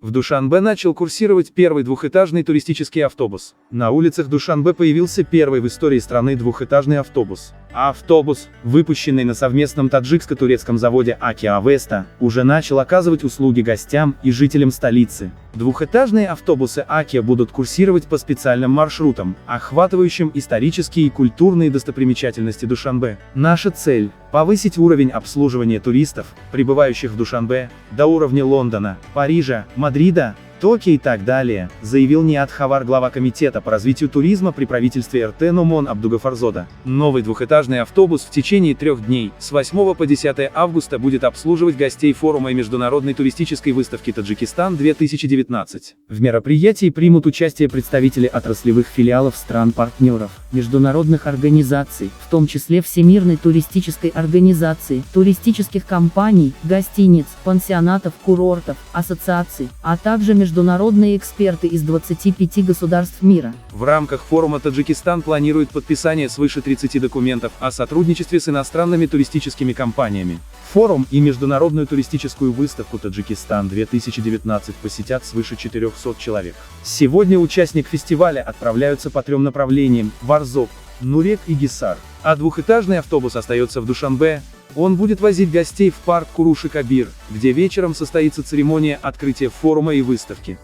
В Душанбе начал курсировать первый двухэтажный туристический автобус. На улицах Душанбе появился первый в истории страны двухэтажный автобус. Автобус, выпущенный на совместном таджикско-турецком заводе Аки Авеста, уже начал оказывать услуги гостям и жителям столицы. Двухэтажные автобусы Аки будут курсировать по специальным маршрутам, охватывающим исторические и культурные достопримечательности Душанбе. Наша цель – повысить уровень обслуживания туристов, прибывающих в Душанбе, до уровня Лондона, Парижа, Мадрида, Токио и так далее, заявил Ниат Хавар, глава комитета по развитию туризма при правительстве РТ Нумон Абдугафарзода. Новый двухэтажный автобус в течение 3 дней, с 8 по 10 августа, будет обслуживать гостей форума и международной туристической выставки Таджикистан-2019. В мероприятии примут участие представители отраслевых филиалов стран-партнеров, международных организаций, в том числе Всемирной туристической организации, туристических компаний, гостиниц, пансионатов, курортов, ассоциаций, а также международные эксперты из 25 государств мира. В рамках форума Таджикистан планирует подписание свыше 30 документов о сотрудничестве с иностранными туристическими компаниями. Форум и международную туристическую выставку Таджикистан-2019 посетят свыше 400 человек. Сегодня участники фестиваля отправляются по 3 направлениям – Варзок, Нурек и Гисар. А двухэтажный автобус остается в Душанбе. Он будет возить гостей в парк Куруши-Кабир, где вечером состоится церемония открытия форума и выставки.